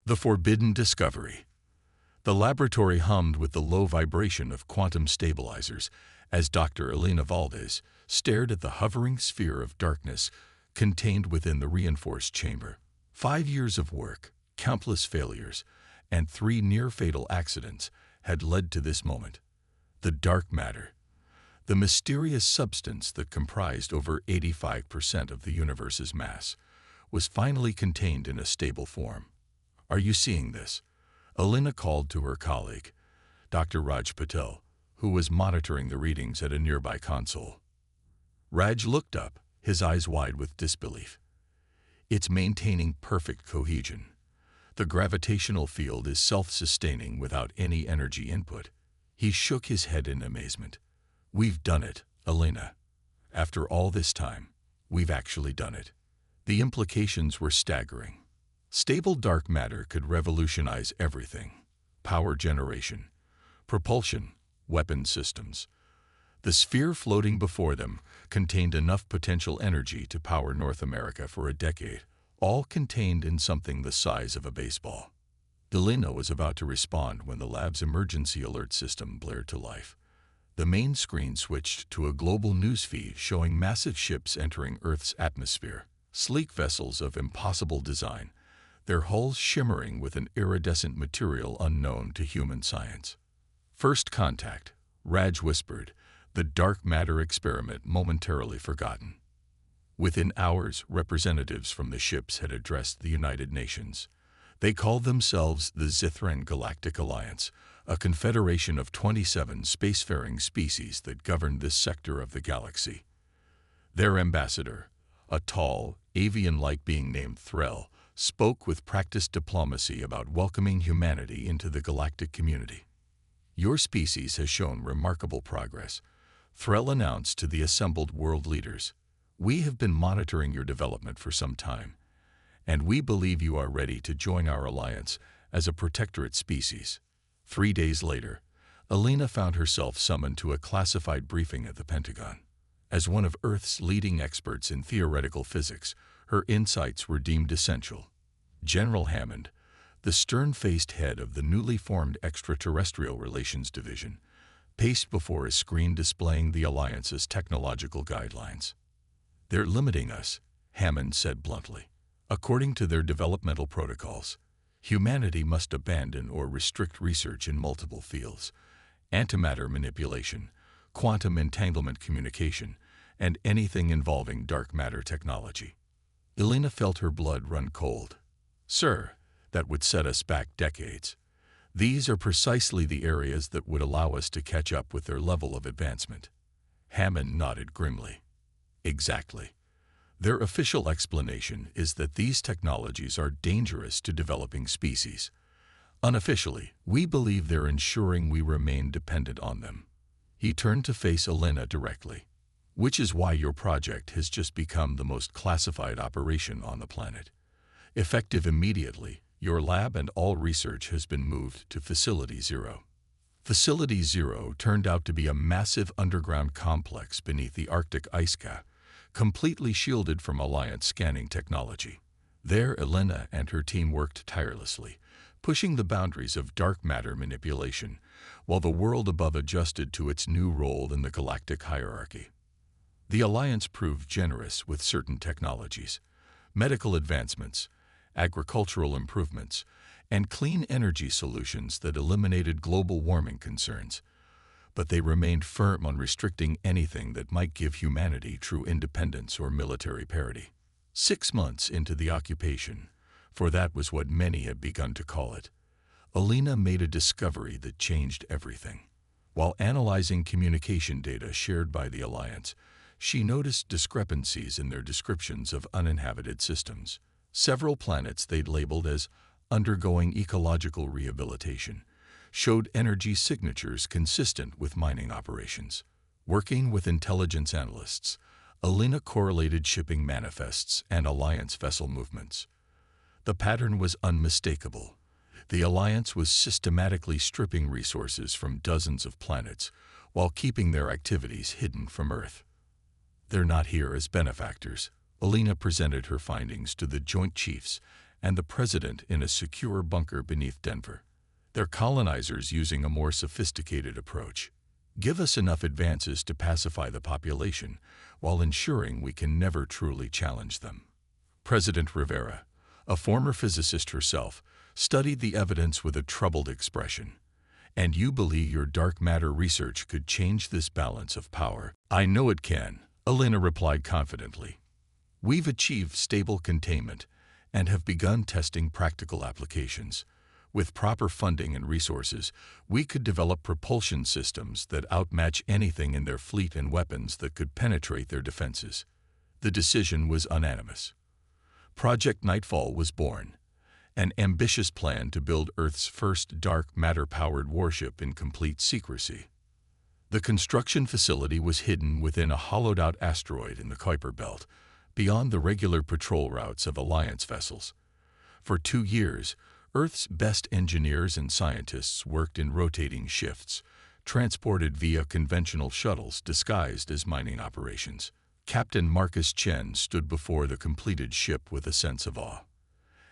The forbidden discovery. The laboratory hummed with the low vibration of quantum stabilizers as Dr. Elena Valdez stared at the hovering sphere of darkness contained within the reinforced chamber. 5 years of work, countless failures, and 3 near-fatal accidents had led to this moment. The dark matter, the mysterious substance that comprised over 85% of the universe's mass, was finally contained in a stable form. "Are you seeing this?" Elena called to her colleague, Dr. Raj Patel, who was monitoring the readings at a nearby console. Raj looked up, his eyes wide with disbelief. "It's maintaining perfect cohesion. The gravitational field is self-sustaining without any energy input." He shook his head in amazement. "We've done it, Elena. After all this time, we've actually done it." The implications were staggering. Stable dark matter could revolutionize everything: power generation, propulsion, weapon systems. The sphere floating before them contained enough potential energy to power North America for a decade, all contained in something the size of a baseball. Elena was about to respond when the lab's emergency alert system blared to life. The main screen switched to a global news feed showing massive ships entering Earth's atmosphere, sleek vessels of impossible design, their hulls shimmering with an iridescent material unknown to human science. "First contact," Raj whispered, the dark matter experiment momentarily forgotten. Within hours, representatives from the ships had addressed the United Nations. They called themselves the Zithran Galactic Alliance, a confederation of 27 spacefaring species that governed this sector of the galaxy. Their ambassador, a tall, avian-like being named Threll, spoke with practiced diplomacy about welcoming humanity into the galactic community. "Your species has shown remarkable progress," Threll announced to the assembled world leaders. "We have been monitoring your development for some time, and we believe you are ready to join our alliance as a protectorate species." 3 days later, Elena found herself summoned to a classified briefing at the Pentagon. As one of Earth's leading experts in theoretical physics, her insights were deemed essential. General Hammond, the stern-faced head of the newly formed Extraterrestrial Relations Division, paced before a screen displaying the Alliance's technological guidelines. "They're limiting us," Hammond said bluntly. "According to their developmental protocols, humanity must abandon or restrict research in multiple fields: antimatter manipulation, quantum entanglement communication, and anything involving dark matter technology." Elena felt her blood run cold. "Sir, that would set us back decades. These are precisely the areas that would allow us to catch up with their level of advancement." Hammond nodded grimly. "Exactly. Their official explanation is that these technologies are dangerous to developing species. Unofficially, we believe they're ensuring we remain dependent on them." He turned to face Elena directly. "Which is why your project has just become the most classified operation on the planet. Effective immediately, your lab and all research has been moved to Facility Zero." Facility Zero turned out to be a massive underground complex beneath the Arctic ice cap, completely shielded from Alliance scanning technology. There, Elena and her team worked tirelessly, pushing the boundaries of dark matter manipulation, while the world above adjusted to its new role in the galactic hierarchy. The Alliance proved generous with certain technologies: medical advancements, agricultural improvements, and clean energy solutions that eliminated global warming concerns. But they remained firm on restricting anything that might give humanity true independence or military parity. 6 months into the occupation, for that was what many had begun to call it, Elena made a discovery that changed everything. While analyzing communication data shared by the Alliance, she noticed discrepancies in their descriptions of uninhabited systems. Several planets they'd labeled as undergoing ecological rehabilitation showed energy signatures consistent with mining operations. Working with intelligence analysts, Elena correlated shipping manifests and Alliance vessel movements. The pattern was unmistakable. The Alliance was systematically stripping resources from dozens of planets while keeping their activities hidden from Earth. "They're not here as benefactors," Elena presented her findings to the Joint Chiefs and the President in a secure bunker beneath Denver. They're colonizers using a more sophisticated approach. Give us enough advances to pacify the population while ensuring we can never truly challenge them. President Rivera, a former physicist herself, studied the evidence with a troubled expression. And you believe your dark matter research could change this balance of power? I know it can, Elena replied confidently. We've achieved stable containment and have begun testing practical applications. With proper funding and resources, we could develop propulsion systems that outmatch anything in their fleet and weapons that could penetrate their defenses. The decision was unanimous. Project Nightfall was born, an ambitious plan to build Earth's first dark matter-powered warship in complete secrecy. The construction facility was hidden within a hollowed-out asteroid in the Kuiper Belt, beyond the regular patrol routes of Alliance vessels. For 2 years, Earth's best engineers and scientists worked in rotating shifts, transported via conventional shuttles disguised as mining operations. Captain Marcus Chen stood before the completed ship with a sense of awe.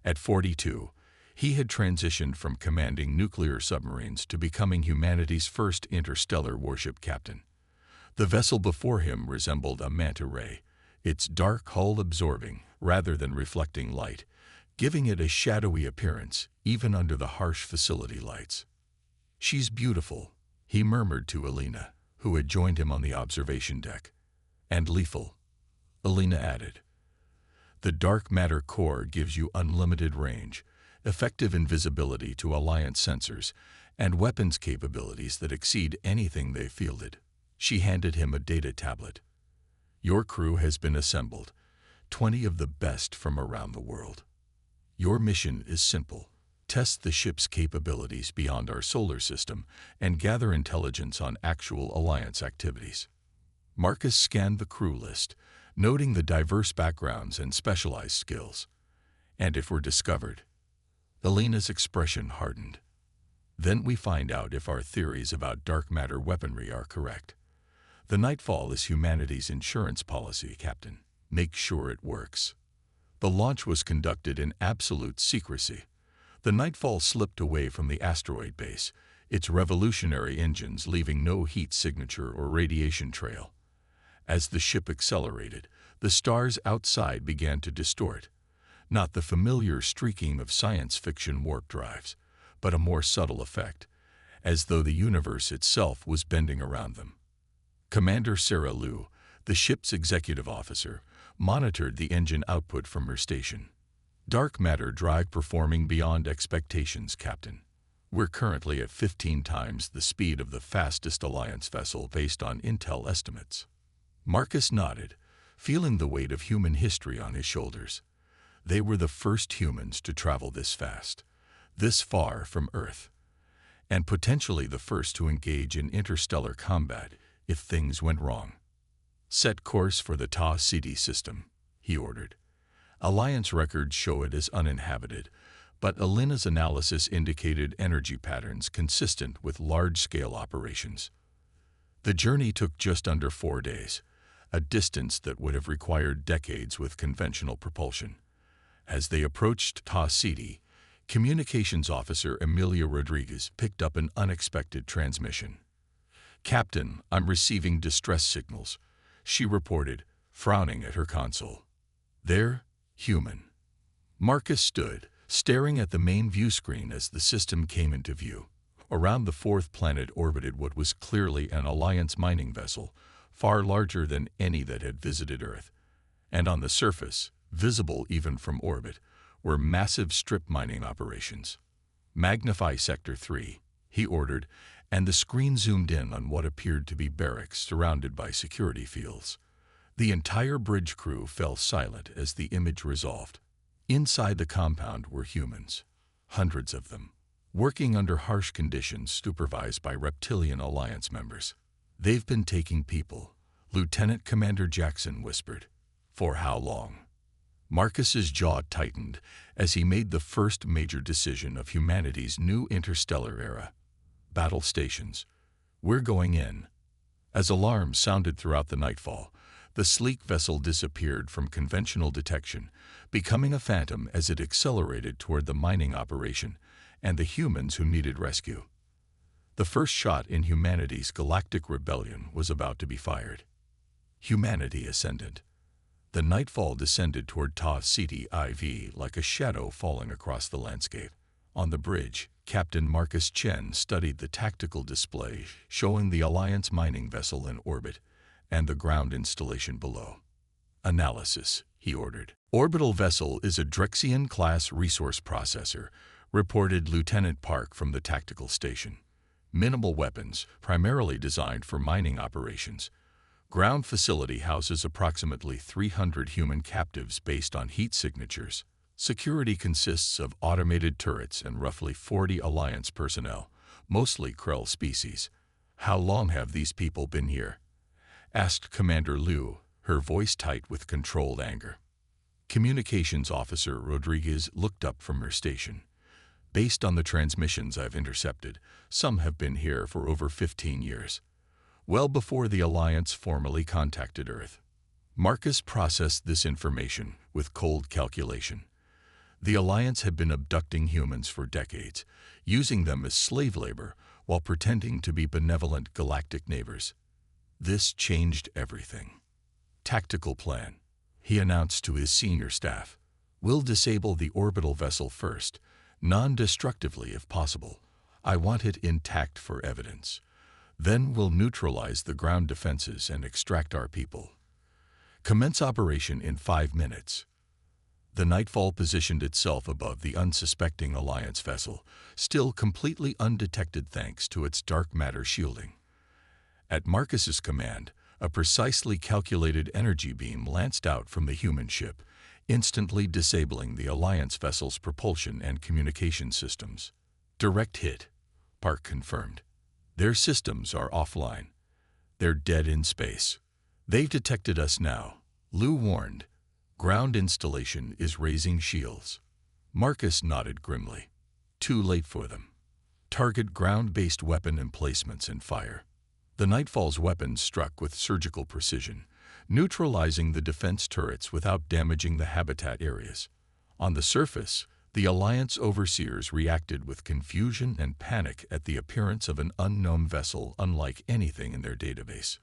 At 42, he had transitioned from commanding nuclear submarines to becoming humanity's first interstellar warship captain. The vessel before him resembled a manta ray, its dark hull absorbing rather than reflecting light, giving it a shadowy appearance even under the harsh facility lights. She's beautiful, he murmured to Elena, who had joined him on the observation deck. And lethal, Elena added. The dark matter core gives you unlimited range, effective invisibility to Alliance sensors, and weapons capabilities that exceed anything they fielded. She handed him a data tablet. Your crew has been assembled, 20 of the best from around the world. Your mission is simple. Test the ship's capabilities beyond our solar system and gather intelligence on actual Alliance activities. Marcus scanned the crew list, noting the diverse backgrounds and specialized skills. And if we're discovered? Elena's expression hardened. Then we find out if our theories about dark matter weaponry are correct. The Nightfall is humanity's insurance policy, Captain. Make sure it works. The launch was conducted in absolute secrecy. The Nightfall slipped away from the asteroid base, its revolutionary engines leaving no heat signature or radiation trail. As the ship accelerated, the stars outside began to distort, not the familiar streaking of science fiction warp drives, but a more subtle effect, as though the universe itself was bending around them. Commander Sarah Liu, the ship's executive officer, monitored the engine output from her station. Dark matter drive performing beyond expectations, Captain. We're currently at 15 times the speed of the fastest Alliance vessel based on intel estimates. Marcus nodded, feeling the weight of human history on his shoulders. They were the first humans to travel this fast, this far from Earth, and potentially the first to engage in interstellar combat if things went wrong. Set course for the Ta City system, he ordered. Alliance records show it as uninhabited, but Elena's analysis indicated energy patterns consistent with large-scale operations. The journey took just under 4 days, a distance that would have required decades with conventional propulsion. As they approached Ta City, Communications Officer Emilia Rodriguez picked up an unexpected transmission. Captain, I'm receiving distress signals, she reported, frowning at her console. They're human. Marcus stood, staring at the main view screen as the system came into view. Around the fourth planet orbited what was clearly an Alliance mining vessel, far larger than any that had visited Earth. And on the surface, visible even from orbit, were massive strip mining operations. Magnify Sector 3, he ordered, and the screen zoomed in on what appeared to be barracks surrounded by security fields. The entire bridge crew fell silent as the image resolved. Inside the compound were humans, hundreds of them, working under harsh conditions supervised by reptilian Alliance members. They've been taking people, Lieutenant Commander Jackson whispered. For how long? Marcus's jaw tightened as he made the first major decision of humanity's new interstellar era. Battle stations. We're going in. As alarms sounded throughout the Nightfall, The sleek vessel disappeared from conventional detection, becoming a phantom as it accelerated toward the mining operation and the humans who needed rescue. The first shot in humanity's galactic rebellion was about to be fired. Humanity ascendant. The nightfall descended toward Ta Ceti IV like a shadow falling across the landscape. On the bridge, Captain Marcus Chen studied the tactical display showing the Alliance mining vessel in orbit and the ground installation below. Analysis, he ordered. Orbital vessel is a Drexian-class resource processor, reported Lieutenant Park from the tactical station. Minimal weapons, primarily designed for mining operations. Ground facility houses approximately 300 human captives based on heat signatures. Security consists of automated turrets and roughly 40 Alliance personnel, mostly Krell species. How long have these people been here? Asked Commander Liu, her voice tight with controlled anger. Communications Officer Rodriguez looked up from her station. Based on the transmissions I've intercepted, some have been here for over 15 years. Well before the Alliance formally contacted Earth. Marcus processed this information with cold calculation. The Alliance had been abducting humans for decades, using them as slave labor while pretending to be benevolent galactic neighbors. This changed everything. Tactical plan, he announced to his senior staff. We'll disable the orbital vessel first, non-destructively if possible. I want it intact for evidence. Then we'll neutralize the ground defenses and extract our people. Commence operation in 5 minutes. The Nightfall positioned itself above the unsuspecting Alliance vessel, still completely undetected thanks to its dark matter shielding. At Marcus's command, a precisely calculated energy beam lanced out from the human ship, instantly disabling the Alliance vessel's propulsion and communication systems. Direct hit, Park confirmed. Their systems are offline. They're dead in space. They've detected us now, Liu warned. Ground installation is raising shields. Marcus nodded grimly. Too late for them. Target ground-based weapon emplacements and fire. The Nightfall's weapons struck with surgical precision, neutralizing the defense turrets without damaging the habitat areas. On the surface, the Alliance overseers reacted with confusion and panic at the appearance of an unknown vessel unlike anything in their database.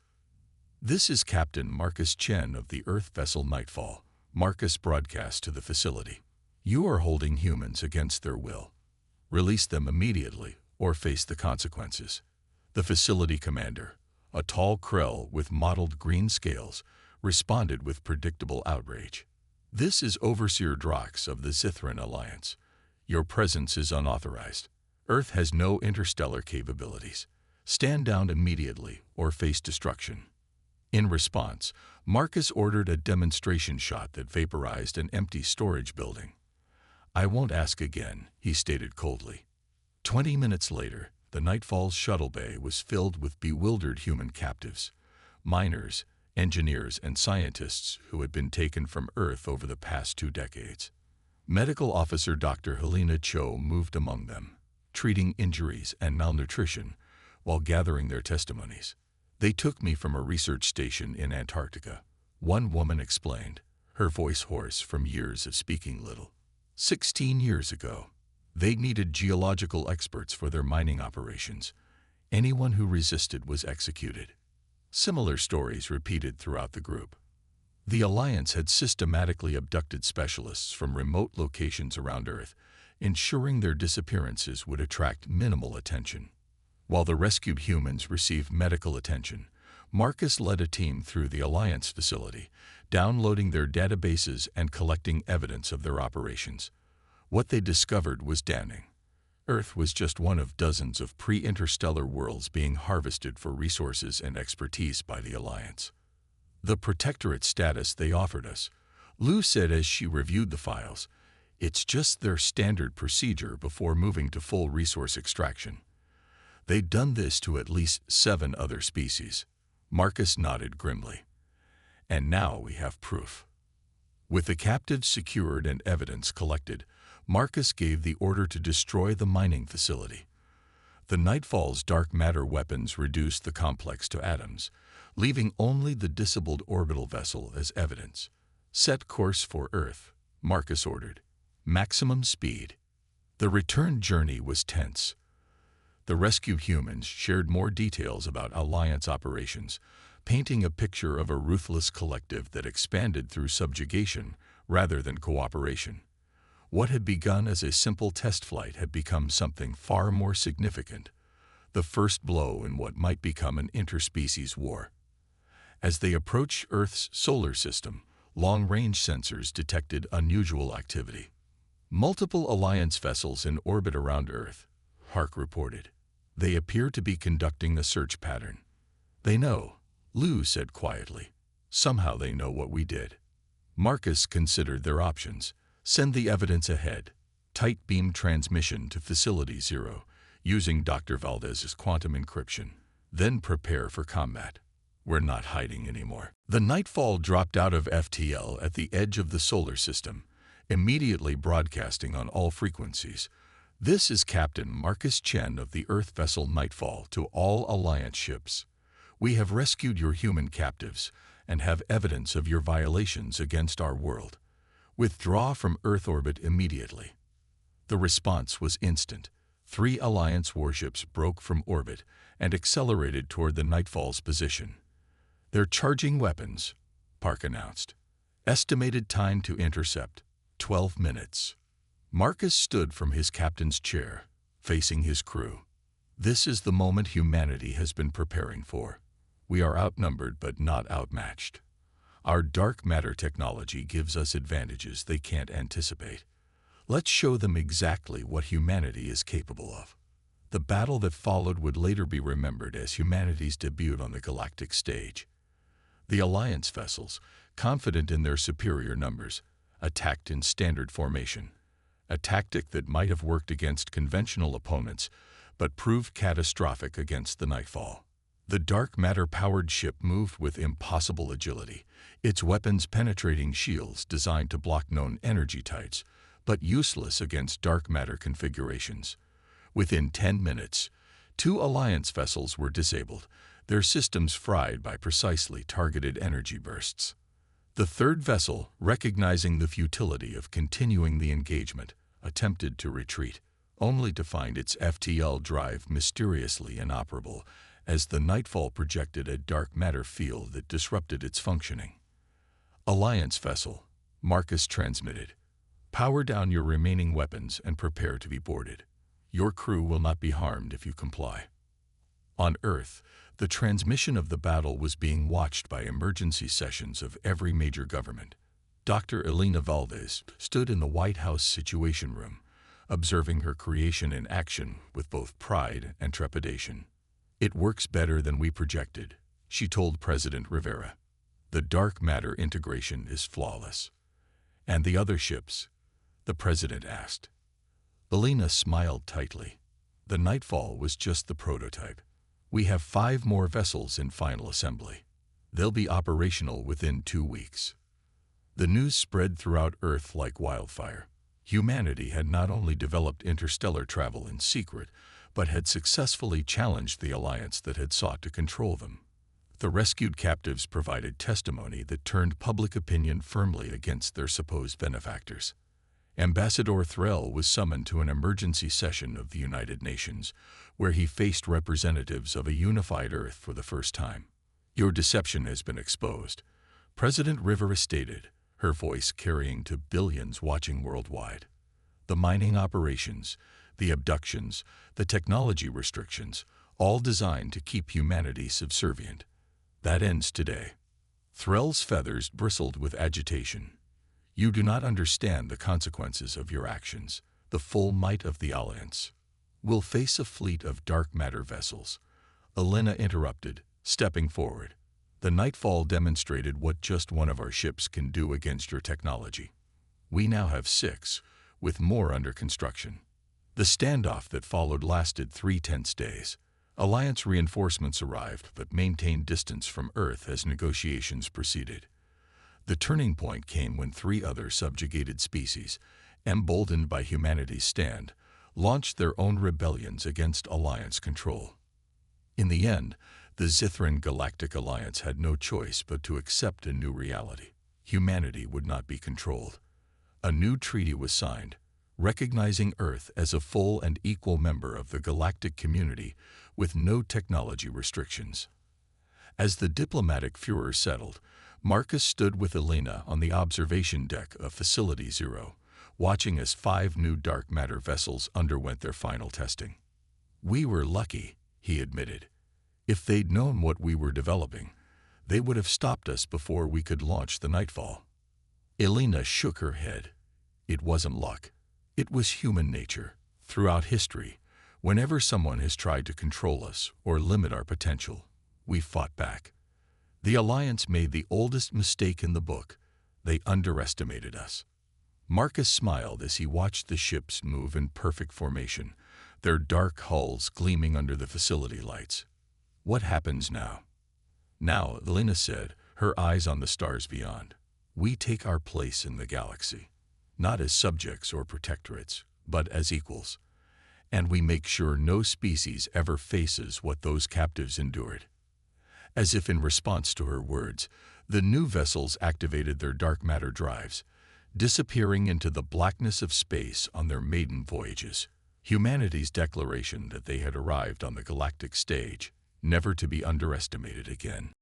This is Captain Marcus Chen of the Earth vessel Nightfall, Marcus broadcast to the facility. You are holding humans against their will. Release them immediately or face the consequences. The facility commander, a tall Krell with mottled green scales, responded with predictable outrage. This is Overseer Drox of the Zithran Alliance. Your presence is unauthorized. Earth has no interstellar capabilities. Stand down immediately or face destruction. In response, Marcus ordered a demonstration shot that vaporized an empty storage building. I won't ask again, he stated coldly. 20 minutes later, the Nightfall's shuttle bay was filled with bewildered human captives, miners, engineers, and scientists who had been taken from Earth over the past 2 decades. Medical Officer Dr. Helena Cho moved among them, treating injuries and malnutrition while gathering their testimonies. They took me from a research station in Antarctica, one woman explained, her voice hoarse from years of speaking little. 16 years ago, they needed geological experts for their mining operations. Anyone who resisted was executed. Similar stories repeated throughout the group. The Alliance had systematically abducted specialists from remote locations around Earth, ensuring their disappearances would attract minimal attention. While the rescued humans received medical attention, Marcus led a team through the Alliance facility, downloading their databases and collecting evidence of their operations. What they discovered was damning. Earth was just one of dozens of pre-interstellar worlds being harvested for resources and expertise by the Alliance. The protectorate status they offered us, Liu said as she reviewed the files, it's just their standard procedure before moving to full resource extraction. They'd done this to at least 7 other species. Marcus nodded grimly. And now we have proof. With the captives secured and evidence collected, Marcus gave the order to destroy the mining facility. The Nightfall's dark matter weapons reduced the complex to atoms, leaving only the disabled orbital vessel as evidence. "Set course for Earth," Marcus ordered. "Maximum speed." The return journey was tense. The rescued humans shared more details about Alliance operations, painting a picture of a ruthless collective that expanded through subjugation rather than cooperation. What had begun as a simple test flight had become something far more significant, the first blow in what might become an interspecies war. As they approached Earth's solar system, long-range sensors detected unusual activity. "Multiple Alliance vessels in orbit around Earth," Hark reported. "They appear to be conducting a search pattern." "They know," Lou said quietly. "Somehow they know what we did." Marcus considered their options. Send the evidence ahead. Tight beam transmission to Facility 0, using Dr. Valdez's quantum encryption. Then prepare for combat. We're not hiding anymore. The Nightfall dropped out of FTL at the edge of the solar system, immediately broadcasting on all frequencies. "This is Captain Marcus Chen of the Earth vessel Nightfall to all Alliance ships. We have rescued your human captives and have evidence of your violations against our world. Withdraw from Earth orbit immediately." The response was instant. 3 Alliance warships broke from orbit and accelerated toward the Nightfall's position. "They're charging weapons," Park announced. "Estimated time to intercept, 12 minutes. Marcus stood from his captain's chair, facing his crew. "This is the moment humanity has been preparing for. We are outnumbered but not outmatched. Our dark matter technology gives us advantages they can't anticipate. Let's show them exactly what humanity is capable of." The battle that followed would later be remembered as humanity's debut on the galactic stage. The Alliance vessels, confident in their superior numbers, attacked in standard formation, a tactic that might have worked against conventional opponents but proved catastrophic against the Nightfall. The dark matter-powered ship moved with impossible agility, its weapons-penetrating shields designed to block known energy tides, but useless against dark matter configurations. Within 10 minutes, 2 Alliance vessels were disabled, their systems fried by precisely targeted energy bursts. The third vessel, recognizing the futility of continuing the engagement, attempted to retreat, only to find its FTL drive mysteriously inoperable as the Nightfall projected a dark matter field that disrupted its functioning. "Alliance vessel," Marcus transmitted. "Power down your remaining weapons and prepare to be boarded. Your crew will not be harmed if you comply." On Earth, the transmission of the battle was being watched by emergency sessions of every major government. Dr. Elena Valdez stood in the White House Situation Room, observing her creation in action with both pride and trepidation. "It works better than we projected," she told President Rivera. "The dark matter integration is flawless." "And the other ships?" the president asked. Elena smiled tightly. "The Nightfall was just the prototype. We have 5 more vessels in final assembly. They'll be operational within 2 weeks." The news spread throughout Earth like wildfire. Humanity had not only developed interstellar travel in secret, but had successfully challenged the Alliance that had sought to control them. The rescued captives provided testimony that turned public opinion firmly against their supposed benefactors. Ambassador Threll was summoned to an emergency session of the United Nations, where he faced representatives of a unified Earth for the first time. "Your deception has been exposed," President Rivera stated, her voice carrying to billions watching worldwide. "The mining operations, the abductions, the technology restrictions, all designed to keep humanity subservient. That ends today." Threll's feathers bristled with agitation. "You do not understand the consequences of your actions, the full might of the Alliance. We'll face a fleet of dark matter vessels," Elena interrupted, stepping forward. "The Nightfall demonstrated what just one of our ships can do against your technology. We now have 6, with more under construction." The standoff that followed lasted 3 tense days. Alliance reinforcements arrived but maintained distance from Earth as negotiations proceeded. The turning point came when 3 other subjugated species, emboldened by humanity's stand, launched their own rebellions against Alliance control. In the end, The Zithran Galactic Alliance had no choice but to accept a new reality. Humanity would not be controlled. A new treaty was signed, recognizing Earth as a full and equal member of the galactic community with no technology restrictions. As the diplomatic furor settled, Marcus stood with Elena on the observation deck of Facility Zero, watching as 5 new dark matter vessels underwent their final testing. "We were lucky," he admitted. "If they'd known what we were developing, they would have stopped us before we could launch the Nightfall." Elena shook her head. It wasn't luck. It was human nature. Throughout history, whenever someone has tried to control us or limit our potential, we fought back. The Alliance made the oldest mistake in the book. They underestimated us. Marcus smiled as he watched the ships move in perfect formation, their dark hulls gleaming under the facility lights. "What happens now?" "Now," Elena said, her eyes on the stars beyond, "we take our place in the galaxy, not as subjects or protectorates, but as equals. And we make sure no species ever faces what those captives endured." As if in response to her words, the new vessels activated their dark matter drives, disappearing into the blackness of space on their maiden voyages. Humanity's declaration that they had arrived on the galactic stage, never to be underestimated again.